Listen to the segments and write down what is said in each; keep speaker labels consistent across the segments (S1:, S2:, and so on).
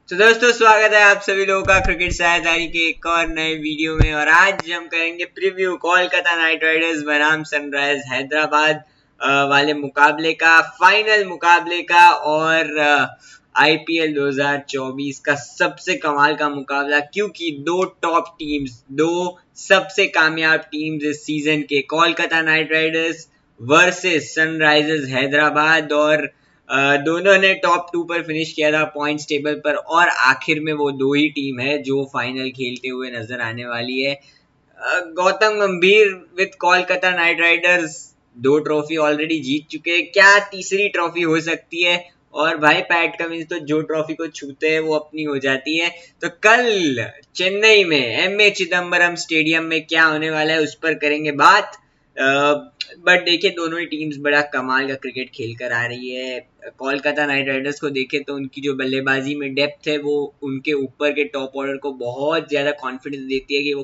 S1: तो दोस्तों स्वागत है आप सभी लोगों का क्रिकेट सहायतारी के एक और नए वीडियो में। और आज हम करेंगे प्रीव्यू कोलकाता नाइट राइडर्स बनाम सनराइज हैदराबाद वाले मुकाबले का, फाइनल मुकाबले का, और आईपीएल 2024 का सबसे कमाल का मुकाबला, क्योंकि दो टॉप टीम्स, दो सबसे कामयाब टीम्स इस सीजन के, Kolkata night Riders versus Sunrisers Hyderabad. और दोनों ने टॉप 2 पर फिनिश किया था पॉइंट्स टेबल पर, और आखिर में वो दो ही टीम है जो फाइनल खेलते हुए नजर आने वाली है। Gautam Gambhir with Kolkata night riders 2 trophy already जीत चुके हैं, क्या तीसरी ट्रॉफी हो सकती है? और भाई पैट कमिंस तो जो ट्रॉफी को छूते हैं वो अपनी हो जाती है। तो कल चेन्नई में एमए चिदम्बरम स्टेडियम में क्या होने वाला है उस पर करेंगे बात। बट देखिए, दोनों ही टीम्स बड़ा कमाल का क्रिकेट खेल कर आ रही है। कोलकाता नाइट राइडर्स को देखे तो उनकी जो बल्लेबाजी में डेप्थ है वो उनके ऊपर के टॉप ऑर्डर को बहुत ज्यादा कॉन्फिडेंस देती है कि वो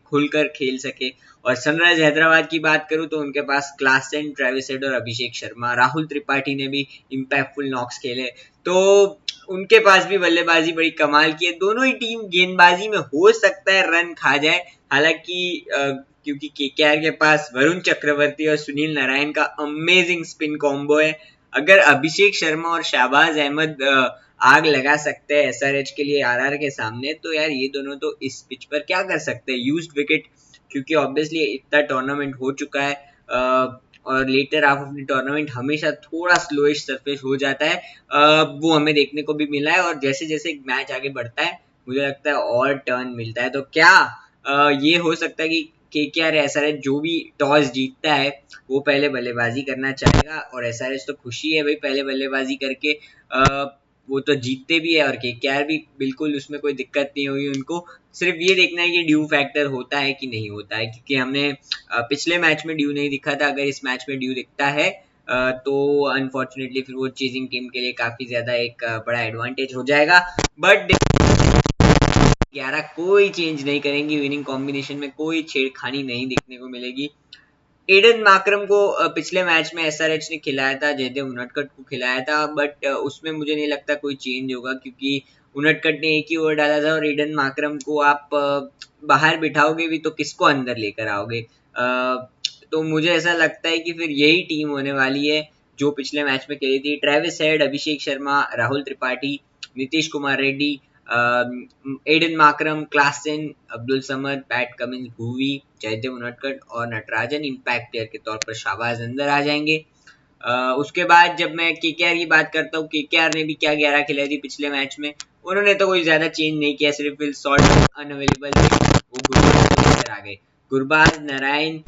S1: खुलकर खेल सके। और सनराइज हैदराबाद की बात करूं तो उनके पास क्लासन, ट्रेविस हेड और अभिषेक शर्मा, राहुल त्रिपाठी ने भी इम्पैक्टफुल नॉक्स खेले, तो उनके पास भी बल्लेबाजी बड़ी कमाल की है। दोनों ही टीम गेंदबाजी में हो सकता है रन खा जाए, हालांकि क्योंकि केकेआर के पास वरुण चक्रवर्ती और सुनील नारायण का अमेजिंग स्पिन कॉम्बो है। अगर अभिषेक शर्मा और शाहबाज अहमद आग लगा सकते हैं एसआरएच के लिए आरआर के सामने, तो यार ये दोनों तो इस पिच पर क्या कर सकते हैं? यूज्ड विकेट, क्योंकि ऑब्वियसली इतना टूर्नामेंट हो चुका है और later half of the tournament हमेशा थोड़ा स्लोइश सरफेस हो जाता है, वो हमें देखने को भी मिला है। और जैसे जैसे मैच आगे बढ़ता है मुझे लगता है और टर्न मिलता है। तो क्या ये हो सकता है कि केकेआर एसआरएच जो भी टॉस जीतता है वो पहले बल्लेबाजी करना चाहेगा, और एसआरएच तो खुशी है भाई पहले बल्लेबाजी करके, वो तो जीतते भी है और केकेआर भी बिल्कुल उसमें कोई दिक्कत नहीं हुई उनको। सिर्फ ये देखना है कि ड्यू फैक्टर होता है कि नहीं होता है, क्योंकि हमने पिछले मैच में ड्यू नहीं दिखा था। अगर इस मैच में ड्यू दिखता है तो अनफॉर्चुनेटली फिर वो चेजिंग टीम के लिए काफी ज्यादा एक बड़ा एडवांटेज हो जाएगा। बट 11 कोई चेंज नहीं करेंगी, विनिंग कॉम्बिनेशन में कोई छेड़खानी नहीं देखने को मिलेगी। एडन माकरम को पिछले मैच में एसआरएच ने खिलाया था, जयदेव उनटकट को खिलाया था, बट उसमें मुझे नहीं लगता कोई चेंज होगा, क्योंकि उनटकट ने एक ही ओवर डाला था और एडन माकरम को आप बाहर बिठाओगे भी तो किसको अंदर लेकर आओगे? तो मुझे ऐसा लगता है कि फिर यही टीम होने वाली है जो पिछले मैच में खेली थी। Travis Head, Abhishek Sharma, Rahul Tripathi, Nitish Kumar Reddy, Aiden Markram, Klaasen, Abdul Samad, Pat Cummins, Bhuvi, Jaydev Unadkat और नटराजन इम्पैक्ट प्लेयर के तौर पर शाहबाज अंदर आ जाएंगे। उसके बाद जब मैं केकेआर की बात करता हूँ, केकेआर ने भी क्या 11 खिलाई थी पिछले मैच में, उन्होंने तो कोई ज्यादा चेंज नहीं किया, सिर्फ विल सॉल्ट अनअवेलेबल थे, वो गुरबाज आ गए। Gurbaz, Narayan,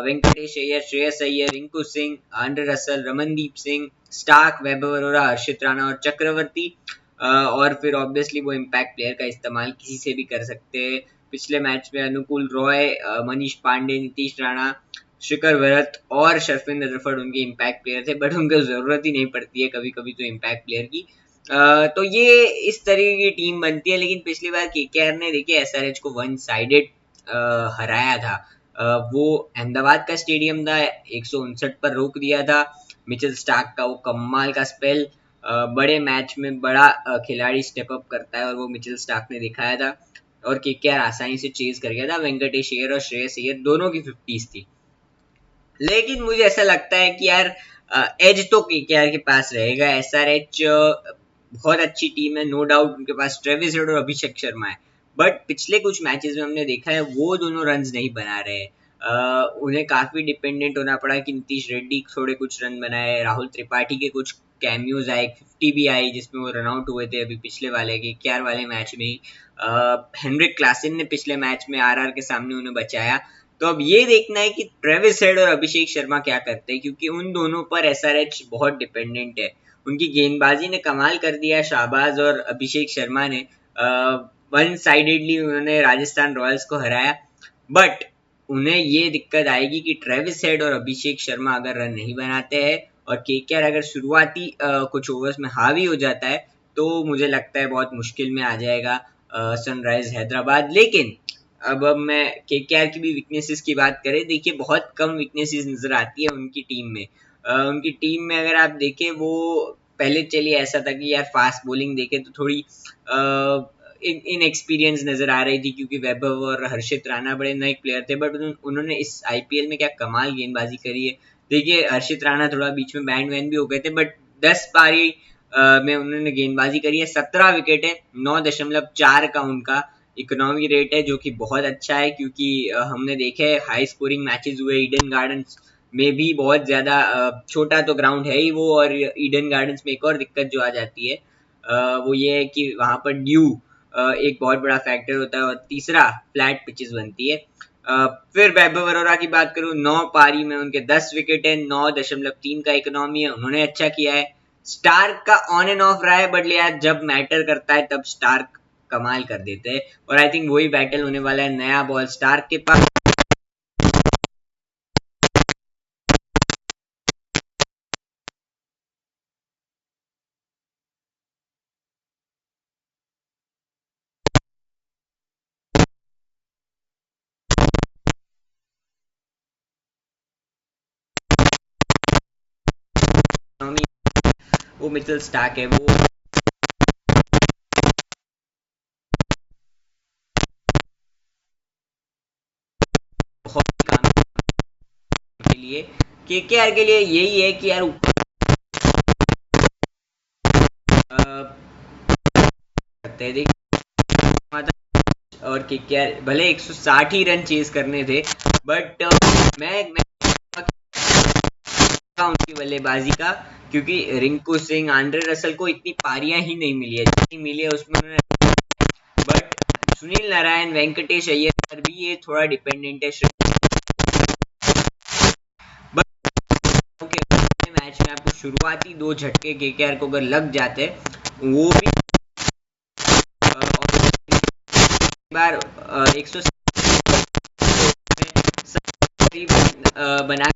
S1: Venkatesh Iyer, Shreyas Iyer, Rinku Singh, Andre Russell, Ramandeep Singh, Starc, Vaibhav Arora, Harshit Rana और चक्रवर्ती। और फिर ऑब्वियसली वो इम्पैक्ट प्लेयर का इस्तेमाल किसी से भी कर सकते हैं। पिछले मैच में अनुकूल रॉय, मनीष पांडे, नीतीश राणा, शिखर भरत और शर्फिंदर रफड़ उनके इम्पैक्ट प्लेयर थे, बट उनको जरूरत ही नहीं पड़ती है कभी कभी तो इम्पैक्ट प्लेयर की। तो ये इस तरीके की टीम बनती है। लेकिन पिछली बार केकेआर ने देखिए एसआरएच को वन साइडेड हराया था। वो अहमदाबाद का स्टेडियम था, 159 पर रोक दिया था। मिचेल स्टार्क का वो कमाल का स्पेल, बड़े मैच में बड़ा खिलाड़ी स्टेप अप करता है और वो मिचेल स्टार्क ने दिखाया था, और केकेआर आसानी से चेज कर गया था। वेंकटेश अय्यर और श्रेयस अय्यर दोनों की 50s थी। लेकिन मुझे ऐसा लगता है कि यार एज तो केकेआर के पास रहेगा। एसआरएच बहुत अच्छी टीम है, नो डाउट, उनके पास ट्रेविस हेड और अभिषेक शर्मा है, बट पिछले कुछ मैचेस में हमने देखा है वो दोनों रन्स नहीं बना रहे। उन्हें काफी डिपेंडेंट होना पड़ा कि नीतीश रेड्डी थोड़े कुछ रन बनाए, राहुल त्रिपाठी के कुछ कैमियोज आए, 50 भी आई जिसमें वो रन आउट हुए थे अभी पिछले वाले के केकेआर वाले मैच में ही। हेनरिक क्लासन ने पिछले मैच में आरआर के सामने उन्हें बचाया। तो अब ये देखना है कि ट्रेविस हेड और अभिषेक शर्मा क्या करते हैं, क्योंकि उन दोनों पर एसआरएच बहुत डिपेंडेंट है। उनकी गेंदबाजी ने कमाल कर दिया, शाहबाज और अभिषेक शर्मा ने वन साइडेडली उन्होंने राजस्थान रॉयल्स को हराया। बट उन्हें ये दिक्कत आएगी कि ट्रेविस हेड और अभिषेक शर्मा अगर रन नहीं बनाते हैं और केकेआर अगर शुरुआती कुछ ओवर्स में हावी हो जाता है तो मुझे लगता है बहुत मुश्किल में आ जाएगा सनराइज हैदराबाद। लेकिन अब मैं केकेआर की भी वीकनेसेस की बात करें, देखिए बहुत कम वीकनेसेस नजर आती है उनकी टीम में। उनकी टीम में अगर आप देखें वो पहले चलिए ऐसा था कि यार फास्ट बॉलिंग देखे तो थोड़ी इनएक्सपीरियंस नजर आ रही थी, क्योंकि वैभव और हर्षित राणा बड़े नए प्लेयर थे, बट उन्होंने इस आईपीएल में क्या कमाल गेंदबाजी करी है। देखिए हर्षित राणा थोड़ा बीच में बैंड वैन भी हो गए थे, बट 10 पारी में उन्होंने गेंदबाजी करी है, 17 विकेट है, 9.4 का उनका इकोनॉमी रेट है, जो कि बहुत अच्छा है, क्योंकि हमने देखे हाई स्कोरिंग मैचेस हुए ईडन गार्डन्स में भी बहुत ज्यादा। छोटा तो ग्राउंड है ही वो, और ईडन गार्डन्स में एक और दिक्कत जो आ जाती है वो ये है कि वहां पर ड्यू एक बहुत बड़ा फैक्टर होता है, और तीसरा फ्लैट पिचेस बनती है। फिर वैभव अरोरा की बात करूं, 9 पारी में उनके 10 विकेट है, 9.3 का इकोनॉमी है, उन्होंने अच्छा किया है। स्टार्क का ऑन एंड ऑफ रहा है, बट यार जब मैटर करता है तब स्टार्क कमाल कर देते हैं, और आई थिंक वही बैटल होने वाला है, नया बॉल स्टार्क के पास। वो मिचेल स्टार्क है, वो बहुत काम के लिए, केकेआर के लिए यही है कि यार करते हैं, और केकेआर भले 160 ही रन चेज करने थे, बट मैं उनकी बल्लेबाजी का, क्योंकि रिंकू सिंह, आंद्रे रसल को इतनी पारियां ही नहीं मिली है, जितनी मिली है उसमें उन्होंने। बट सुनील नारायण, वेंकटेश अय्यर पर भी ये थोड़ा डिपेंडेंट है, मैच में आपको शुरुआती 2 झटके केकेआर को अगर लग जाते वो भी बार 100 बना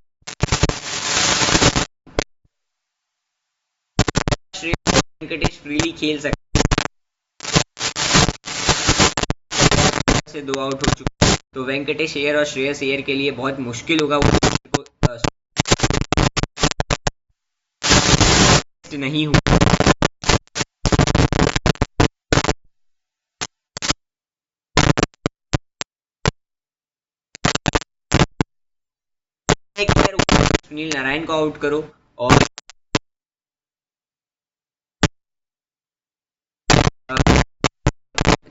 S1: वेंकटेश फ्रीली खेल सकते से 2 आउट हो चुके, तो वेंकटेश अय्यर और श्रेयस अय्यर के लिए बहुत मुश्किल होगा वो नहीं हुआ। सुनील नारायण को आउट करो, और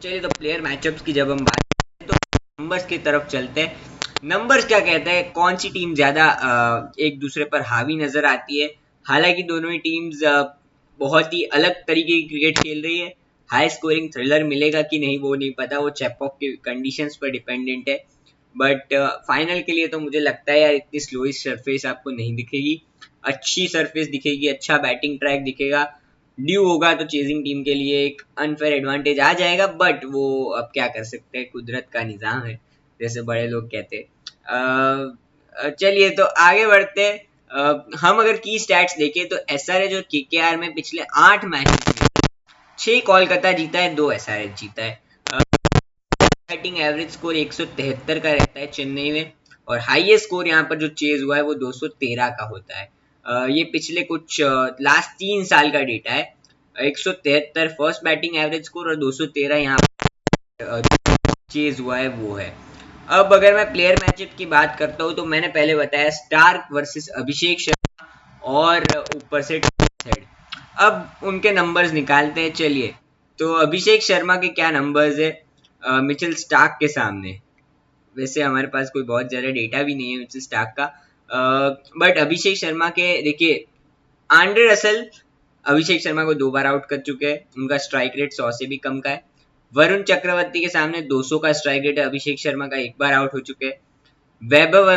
S1: चलिए तो प्लेयर मैचअप्स की जब हम बात करते हैं तो नंबर्स की तरफ चलते हैं। नंबर्स क्या कहते हैं, कौन सी टीम ज्यादा एक दूसरे पर हावी नजर आती है। हालांकि दोनों ही टीम्स बहुत ही अलग तरीके की क्रिकेट खेल रही है। हाई स्कोरिंग थ्रिलर मिलेगा कि नहीं वो नहीं पता, वो चेपॉक के कंडीशंस पर डिपेंडेंट है, बट फाइनल के लिए तो मुझे लगता है यार इतनी स्लोइश सरफेस आपको नहीं दिखेगी, अच्छी सरफेस दिखेगी, अच्छा बैटिंग ट्रैक दिखेगा। ड्यू होगा तो चेजिंग टीम के लिए एक अनफेयर एडवांटेज आ जाएगा, बट वो अब क्या कर सकते हैं, कुदरत का निजाम है, जैसे बड़े लोग कहते हैं। चलिए तो आगे बढ़ते हैं। हम अगर की स्टैट्स देखें तो एसआरएच और केकेआर में पिछले 8 मैच में 6 कोलकाता जीता है, 2 एसआरएच जीता है। बैटिंग एवरेज स्कोर 173 का रहता है चेन्नई में, और हाईएस्ट स्कोर यहाँ पर जो चेज हुआ है वो 213 का होता है। ये पिछले कुछ लास्ट 3 साल का डेटा है। 173 फर्स्ट बैटिंग एवरेज स्कोर और 213 यहाँ चेज हुआ है वो है। अब अगर मैं प्लेयर मैचअप की बात करता हूँ तो मैंने पहले बताया स्टार्क वर्सेस अभिषेक शर्मा, और ऊपर से अब उनके नंबर्स निकालते हैं। चलिए तो अभिषेक शर्मा के क्या नंबर्स है मिचेल स्टार्क के सामने। वैसे हमारे पास कोई बहुत ज्यादा डेटा भी नहीं है मिचेल स्टार्क का, बट अभिषेक शर्मा के देखिए, आंड्रे रसल अभिषेक शर्मा को 2 बार आउट कर चुके हैं, उनका स्ट्राइक रेट 100 से भी कम का है। वरुण चक्रवर्ती के सामने 200 का स्ट्राइक रेट है, अभिषेक शर्मा का 1 बार आउट हो चुके हैं। वैभव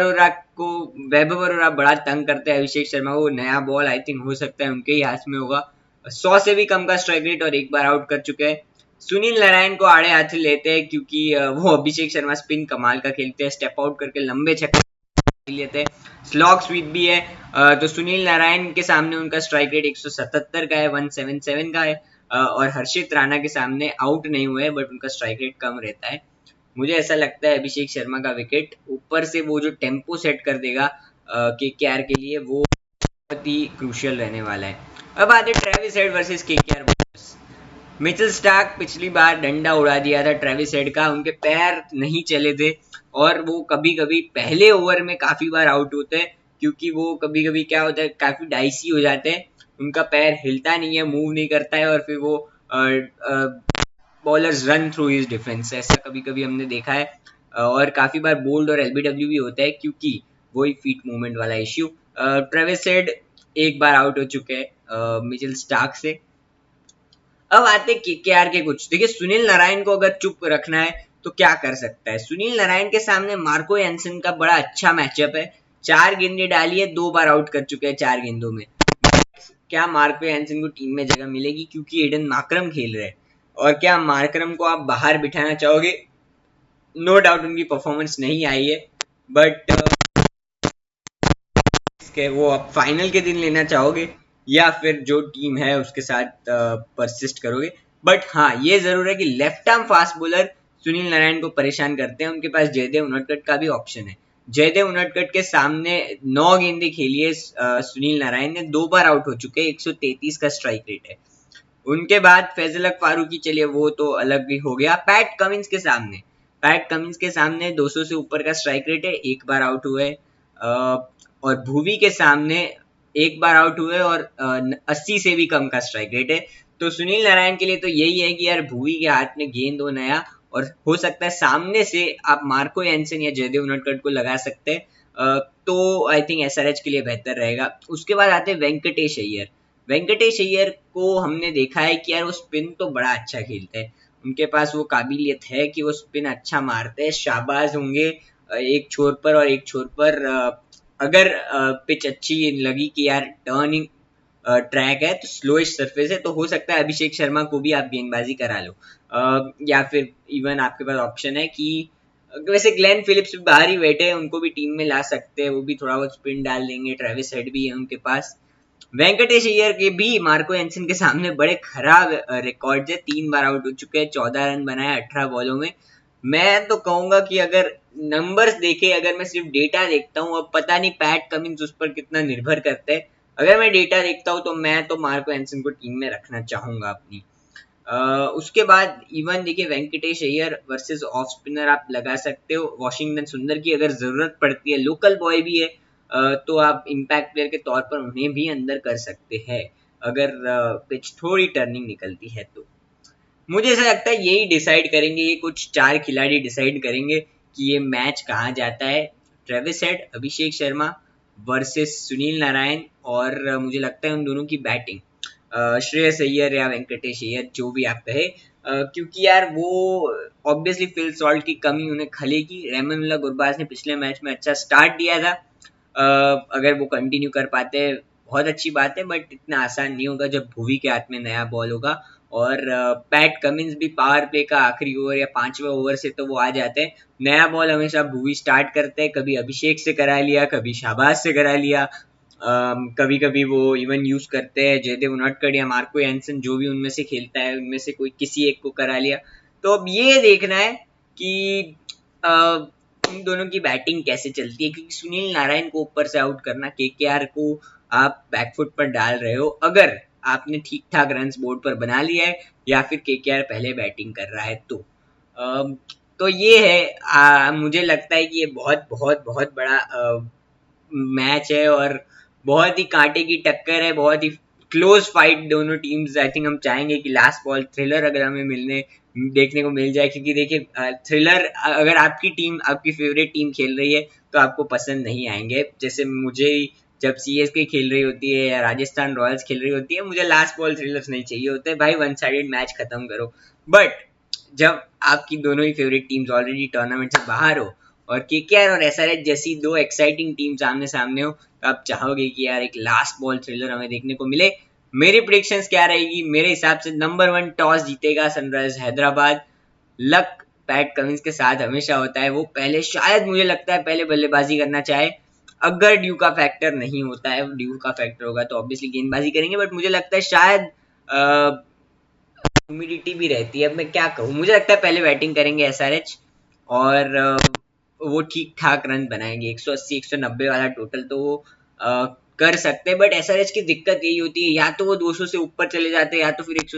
S1: अरोरा बड़ा तंग करते हैं अभिषेक शर्मा को, नया बॉल आई थिंक हो सकता है उनके ही हाथ में होगा, 100 से भी कम का स्ट्राइक रेट और 1 बार आउट कर चुके हैं। सुनील नारायण को आड़े हाथ लेते हैं, क्योंकि वो अभिषेक शर्मा स्पिन कमाल का खेलते हैं, स्टेप आउट करके लंबे छक्के लेते हैं, स्लॉग स्वीप भी है। तो सुनील नारायण के सामने उनका स्ट्राइक रेट 177 का है, 177 का है, और हर्षित राणा के सामने आउट नहीं हुए बट उनका स्ट्राइक रेट कम रहता है। मुझे ऐसा लगता है अभिषेक शर्मा का विकेट, ऊपर से वो जो टेम्पो सेट कर देगा केकेआर के लिए, वो बहुत ही क्रूशियल रहने वाला है। अब आते Travis head versus KKR. Mitchell Starc पिछली बार डंडा उड़ा दिया था ट्रेविस हेड का, उनके पैर नहीं चले थे और वो कभी कभी पहले ओवर में काफी बार आउट होते हैं, क्योंकि वो कभी कभी क्या होता है काफी डाइसी हो जाते हैं, उनका पैर हिलता नहीं है, मूव नहीं करता है और फिर वो bowlers run through his defence, ऐसा कभी कभी हमने देखा है। और काफी बार बोल्ड और एलबीडब्ल्यू भी होता है क्योंकि वही फीट मूवमेंट वाला इश्यू। ट्रेविस हेड एक बार आउट हो चुके हैं मिचेल स्टार्क से। अब आते केकेआर के कुछ, देखिए सुनील नारायण को अगर चुप रखना है तो क्या कर सकता है। सुनील नारायण के सामने मार्को एंसन का बड़ा अच्छा मैचअप है, 4 गेंदें डाली है, 2 बार आउट कर चुके हैं 4 गेंदों में। क्या मार्को एंसन को टीम में जगह मिलेगी, क्योंकि एडन मार्करम खेल रहे हैं, और क्या मार्करम को आप बाहर बिठाना चाहोगे? नो डाउट उनकी परफॉर्मेंस नहीं आई है, बट वो आप फाइनल के दिन लेना चाहोगे या फिर जो टीम है उसके साथ परसिस्ट करोगे? बट हाँ, ये जरूर है कि left arm fast bowler Sunil Narayan को परेशान करते हैं, उनके पास जयदेव उनडकट का भी ऑप्शन है। जयदेव उनडकट के सामने 9 गेंदे खेली है सुनील नारायण ने, 2 बार आउट हो चुके हैं, 133 का स्ट्राइक रेट है। उनके बाद फैजल फारूकी, चलिए वो तो अलग ही हो गया। पैट कमिंस के सामने 200 से ऊपर का स्ट्राइक रेट है, 1 बार आउट हुए। और भुवी के सामने 1 बार आउट हुए और 80 से भी कम का स्ट्राइक रेट है। तो सुनील नारायण के लिए तो यही है कि यार भुवी के हाथ में गेंद हो नया, और हो सकता है सामने से आप मार्को एंसन या जयदेव उनडकट को लगा सकते हैं, तो आई थिंक एसआरएच के लिए बेहतर रहेगा। उसके बाद आते हैं वेंकटेश अय्यर। वेंकटेश अय्यर को हमने देखा है कि यार वो स्पिन तो बड़ा अच्छा खेलते हैं, उनके पास वो काबिलियत है कि वो स्पिन अच्छा मारते हैं, शाबाज होंगे एक छोर पर, और एक छोर पर अगर पिच अच्छी लगी कि यार टर्निंग ट्रैक है तो स्लोइश सरफेस है, तो हो सकता है अभिषेक शर्मा को भी आप गेंदबाजी करा लो, या फिर इवन आपके पास ऑप्शन है कि वैसे ग्लेन फिलिप्स भी बाहर ही बैठे हैं, उनको भी टीम में ला सकते हैं, वो भी थोड़ा बहुत स्पिन डाल देंगे। ट्रेविस हेड भी है उनके पास। वेंकटेश अय्यर के भी मार्को एंसन के सामने बड़े खराब रिकॉर्ड है, 3 बार आउट हो चुके हैं, 14 रन बनाए 18 बॉलों में। मैं तो कहूंगा कि अगर नंबर्स देखे, अगर मैं सिर्फ डेटा देखता हूँ, अब पता नहीं पैट कमिंस उस पर कितना निर्भर करते हैं, अगर मैं डेटा देखता हूँ तो मैं तो मार्को एंसन को टीम में रखना चाहूंगा अपनी। उसके बाद इवन देखिए Venkatesh Iyer versus off spinner आप लगा सकते हो, वॉशिंगटन सुंदर की अगर जरूरत पड़ती है, लोकल बॉय भी है, तो आप इम्पैक्ट प्लेयर के तौर पर उन्हें भी अंदर कर सकते हैं अगर पिच थोड़ी टर्निंग निकलती है तो। मुझे ऐसा लगता है यही डिसाइड करेंगे, ये कुछ 4 खिलाड़ी डिसाइड करेंगे कि ये मैच कहाँ जाता है। Travis Head, Abhishek Sharma versus Sunil Narayan, और मुझे लगता है उन दोनों की बैटिंग, श्रेयस अय्यर या वेंकटेश अय्यर, जो भी आप कहे, क्योंकि यार वो ऑब्वियसली फिल सॉल्ट की कमी उन्हें खलेगी। रहमानुल्लाह गुरबाज ने पिछले मैच में अच्छा स्टार्ट दिया था, अगर वो कंटिन्यू कर पाते हैं बहुत अच्छी बात है, बट इतना आसान नहीं होगा जब भुवी के हाथ में नया बॉल होगा। और पैट कमिंस भी पावर प्ले का आखिरी ओवर या 5वें ओवर से तो वो आ जाते हैं, नया बॉल हमेशा भुवी स्टार्ट करते हैं, कभी अभिषेक से करा लिया, कभी शाहबाज से करा लिया, कभी कभी वो इवन यूज करते हैं जयदेव उनडकट या मार्को एंसन, जो भी उनमें से खेलता है उनमें से कोई किसी एक को करा लिया। तो अब ये देखना है कि इन दोनों की बैटिंग कैसे चलती है, क्योंकि सुनील नारायण को ऊपर से आउट करना, केकेआर को आप बैकफुट पर डाल रहे हो अगर आपने ठीक ठाक रन बोर्ड पर बना लिया है, या फिर केकेआर पहले बैटिंग कर रहा है तो। तो ये है, मुझे लगता है कि ये बहुत बहुत बहुत बड़ा मैच है और बहुत ही कांटे की टक्कर है, बहुत ही क्लोज फाइट दोनों टीम्स। आई थिंक हम चाहेंगे कि लास्ट बॉल थ्रिलर अगर हमें देखने को मिल जाए, क्योंकि देखिए थ्रिलर अगर आपकी टीम, आपकी फेवरेट टीम खेल रही है तो आपको पसंद नहीं आएंगे। जैसे मुझे जब सीएसके खेल रही होती है या राजस्थान रॉयल्स खेल रही होती है, मुझे लास्ट बॉल थ्रिलर्स नहीं चाहिए होते, भाई वन साइडेड मैच खत्म करो। बट जब आपकी दोनों ही फेवरेट टीम्स ऑलरेडी टूर्नामेंट से बाहर हो और केकेआर और एसआरएच जैसी दो एक्साइटिंग टीम सामने सामने हो, तो आप चाहोगे कि यार एक लास्ट बॉल थ्रिलर हमें देखने को मिले। मेरी प्रेडिक्शंस क्या रहेगी? मेरे हिसाब से नंबर 1 टॉस जीतेगा sunrise Hyderabad. Luck PAT Cummins के साथ हमेशा होता है, वो पहले शायद मुझे लगता है पहले बल्लेबाजी करना चाहे, अगर ड्यू का फैक्टर नहीं होता है, ड्यू का फैक्टर होगा तो ऑब्वियसली गेंदबाजी करेंगे, बट मुझे लगता है शायद ह्यूमिडिटी भी रहती है। अब मैं क्या कहूँ, मुझे लगता है पहले बैटिंग करेंगे एसआरएच और वो ठीक ठाक रन बनाएंगे, 180 190 वाला टोटल तो वो कर सकते हैं, बट एसआरएच की दिक्कत यही होती है, या तो वो 200 से ऊपर चले जाते हैं या तो फिर 100।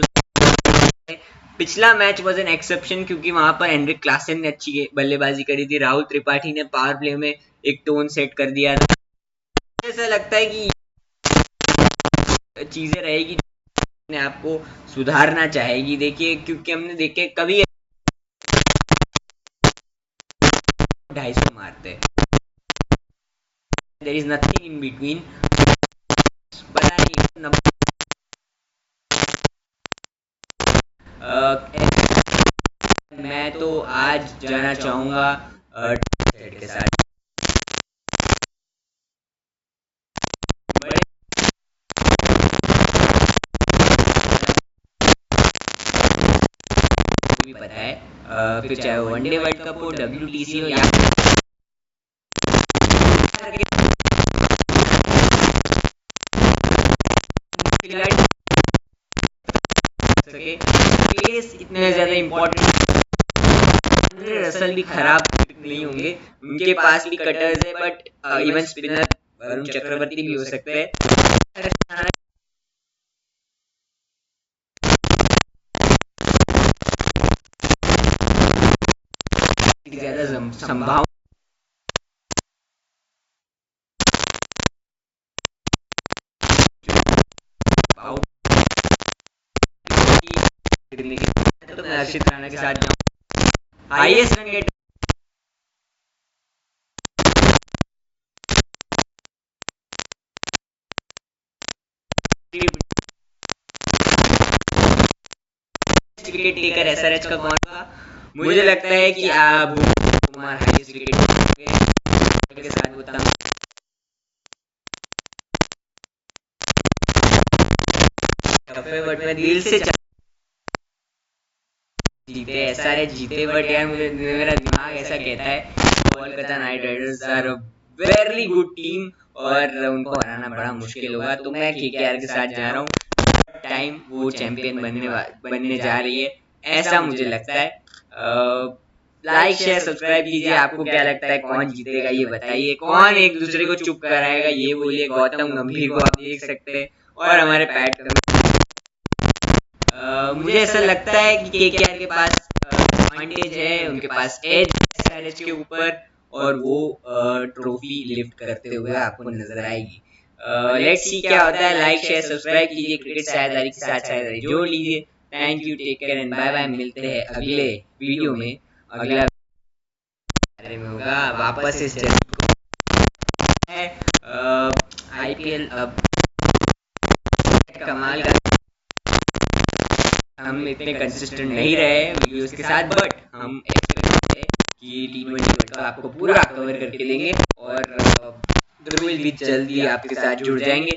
S1: पिछला मैच वॉज एन एक्सेप्शन क्योंकि वहां पर हेनरिक क्लासन ने अच्छी बल्लेबाजी करी थी, राहुल त्रिपाठी ने पावर प्ले में एक टोन सेट कर दिया था। ऐसा लगता है कि चीजें रहेगी अपने आप को सुधारना चाहेगी। देखिए क्योंकि हमने देखे कभी 250 मारते, there is nothing in between, पता नहीं मैं तो आज जाना चाहूंगा के साथ। भी पता है फिर चाहे वनडे वर्ल्ड कप हो, WTC हो या सके, पेस इतने ज्यादा इम्पोर्टेंट। रसल भी खराब नहीं होंगे, उनके पास भी कटर्स है, but even spinner Varun Chakravarthy भी हो सकते हैं। ज्यादा संभावना तो मैं हर्षित राणा के साथ जाऊं। Highest run get wicket taker SRH का कौन होगा? मुझे लगता है कि कुमार हाईएस्ट विकेट के साथ होता बट मैं दिल से जीते, एसआरएच जीते, बट यार मेरा दिमाग ऐसा कहता है Kolkata night Riders are a very good team और उनको हराना बड़ा मुश्किल होगा, तो मैं केकेआर के साथ जा रहा हूँ। टाइम वो चैंपियन बनने जा रही है, ऐसा मुझे लगता है। लाइक शेयर सब्सक्राइब कीजिए। आपको क्या लगता है कौन जीतेगा ये बताइए, कौन एक दूसरे को चुप कराएगा ये बोलिए। गौतम गंभीर को आप देख सकते हैं और हमारे पैट मुझे ऐसा लगता है कि केकेआर के पास एडवांटेज है, उनके पास एज एसआरएच के ऊपर और वो ट्रॉफी लिफ्ट करते हुए आपको नजर आएगी। लेट्स सी क्या होता है। लाइक शेयर सब्सक्राइब कीजिए, क्रिकेट साझेदारी के साथ साझेदारी जोड़ लीजिए। Thank you, take care and bye bye. मिलते हैं अगले वीडियो में। अगला बारे में होगा वापस इस है आईपीएल अब कमाल का। हम इतने कंसिस्टेंट नहीं रहे वीडियोस के साथ, बट हम एक्सपेक्ट करते हैं कि T20 वर्ल्ड कप आपको पूरा कवर करके देंगे और ध्रुव भी जल्दी आपके साथ जुड़ जाएंगे।